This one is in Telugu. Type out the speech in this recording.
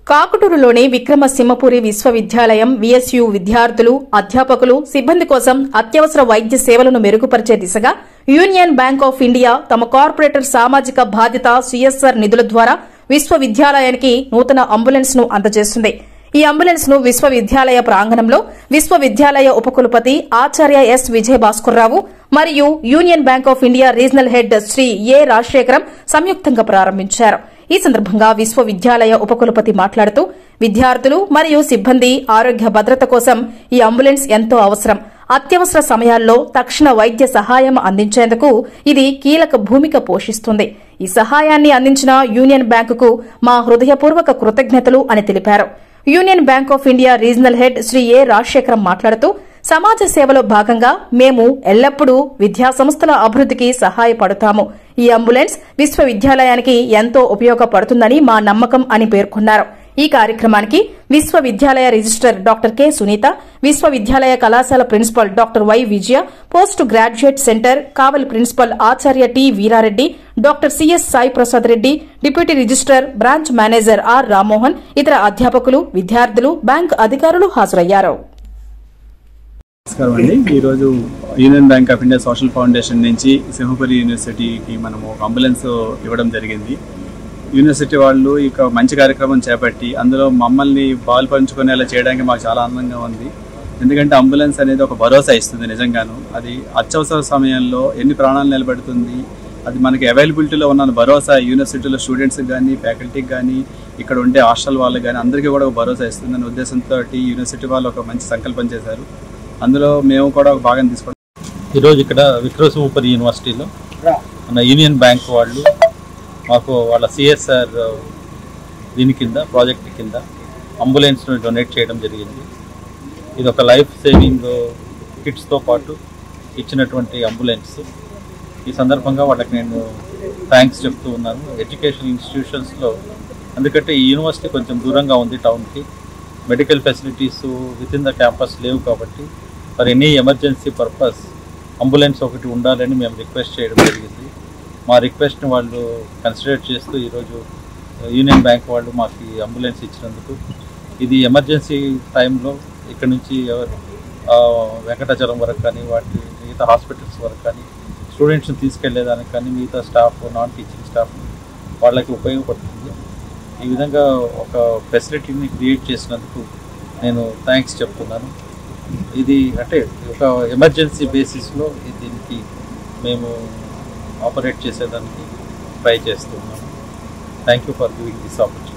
కాకుటూరులోని విక్రమసింహపురి విశ్వవిద్యాలయం విఎస్యు విద్యార్థులు, అధ్యాపకులు, సిబ్బంది కోసం అత్యవసర వైద్య సేవలను మెరుగుపరిచే దిశగా యూనియన్ బ్యాంక్ ఆఫ్ ఇండియా తమ కార్పొరేటర్ సామాజిక బాధ్యత సిఎస్ఆర్ నిధుల ద్వారా విశ్వవిద్యాలయానికి నూతన అంబులెన్స్ ను అందజేస్తుంది. ఈ అంబులెన్స్ ను విశ్వవిద్యాలయ ప్రాంగణంలో విశ్వవిద్యాలయ ఉపకులపతి ఆచార్య ఎస్ విజయభాస్కర్రావు మరియు Union bank of India regional head Shri A Rajasekharam సంయుక్తంగా ప్రారంభించారు. ఈ సందర్భంగా విశ్వవిద్యాలయ ఉపకులపతి మాట్లాడుతూ విద్యార్థులు మరియు సిబ్బంది ఆరోగ్య భద్రత కోసం ఈ అంబులెన్స్ ఎంతో అవసరం. అత్యవసర సమయాల్లో తక్షణ వైద్య సహాయం అందించేందుకు ఇది కీలక భూమిక పోషిస్తుంది. ఈ సహాయాన్ని అందించిన యూనియన్ బ్యాంకుకు మా హృదయపూర్వక కృతజ్ఞతలు అని తెలిపారు. Union bank of India regional head Shri A Rajasekharam మాట్లాడుతూ సమాజ సేవలో భాగంగా మేము ఎల్లప్పుడూ విద్యాసంస్థల అభివృద్దికి సహాయపడతాము. ఈ అంబులెన్స్ విశ్వవిద్యాలయానికి ఎంతో ఉపయోగపడుతుందని మా నమ్మకం అని పేర్కొన్నారు. ఈ కార్యక్రమానికి విశ్వవిద్యాలయ రిజిస్టర్ డాక్టర్ కె సునీత, విశ్వవిద్యాలయ కళాశాల principal doctor Y Vijaya, post graduate centre Kavali principal ఆచార్య T Veerareddy, doctor CS Sai Prasad Reddy, deputy register branch manager R Rammohan, ఇతర అధ్యాపకులు, విద్యార్థులు, బ్యాంక్ అధికారులు హాజరయ్యారు. నమస్కారం అండి. ఈరోజు union bank of India social foundation నుంచి సింహపురి యూనివర్సిటీకి మనము అంబులెన్స్ ఇవ్వడం జరిగింది. యూనివర్సిటీ వాళ్ళు ఇక మంచి కార్యక్రమం చేపట్టి అందులో మమ్మల్ని పాల్పంచుకునేలా చేయడానికి మాకు చాలా ఆనందంగా ఉంది. ఎందుకంటే అంబులెన్స్ అనేది ఒక భరోసా ఇస్తుంది. నిజంగాను అది అత్యవసర సమయంలో ఎన్ని ప్రాణాలు నిలబెడుతుంది, అది మనకి అవైలబిలిటీలో ఉన్న భరోసా యూనివర్సిటీలో స్టూడెంట్స్కి కానీ, ఫ్యాకల్టీకి కానీ, ఇక్కడ ఉండే హాస్టల్ వాళ్ళకి కానీ అందరికీ కూడా ఒక భరోసా ఇస్తుందనే ఉద్దేశంతో యూనివర్సిటీ వాళ్ళు ఒక మంచి సంకల్పం చేశారు. అందులో మేము కూడా ఒక భాగం తీసుకుంటాం. ఈరోజు ఇక్కడ విక్రమసింహపురి యూనివర్సిటీలో మన యూనియన్ బ్యాంక్ వాళ్ళు మాకు వాళ్ళ సిఎస్ఆర్ దీని కింద ప్రాజెక్ట్ కింద అంబులెన్స్ను డొనేట్ చేయడం జరిగింది. ఇది ఒక లైఫ్ సేవింగ్ కిట్స్తో పాటు ఇచ్చినటువంటి అంబులెన్స్. ఈ సందర్భంగా వాళ్ళకి నేను థ్యాంక్స్ చెప్తూ ఉన్నాను. ఎడ్యుకేషన్ ఇన్స్టిట్యూషన్స్లో ఎందుకంటే ఈ యూనివర్సిటీ కొంచెం దూరంగా ఉంది టౌన్కి, medical facilities with in the campus లేవు కాబట్టి for any emergency purpose ambulance ఒకటి ఉండాలని మేము రిక్వెస్ట్ చేయడం జరిగింది. మా రిక్వెస్ట్ని వాళ్ళు కన్సిడర్ చేస్తూ ఈరోజు యూనియన్ బ్యాంక్ వాళ్ళు మాకు ఈ అంబులెన్స్ ఇచ్చినందుకు, ఇది ఎమర్జెన్సీ టైంలో ఇక్కడ నుంచి వెంకటాచలం వరకు కానీ, వాటి మిగతా హాస్పిటల్స్ వరకు కానీ, స్టూడెంట్స్ని తీసుకెళ్లేదానికి కానీ, మిగతా స్టాఫ్, నాన్ టీచింగ్ స్టాఫ్ వాళ్ళకి ఉపయోగపడుతుంది. ఈ విధంగా ఒక ఫెసిలిటీని క్రియేట్ చేసినందుకు నేను థ్యాంక్స్ చెప్తున్నాను. ఇది అంటే ఒక ఎమర్జెన్సీ బేసిస్లో దీనికి మేము ఆపరేట్ చేసేదానికి ట్రై చేస్తున్నాము. Thank you for giving this opportunity.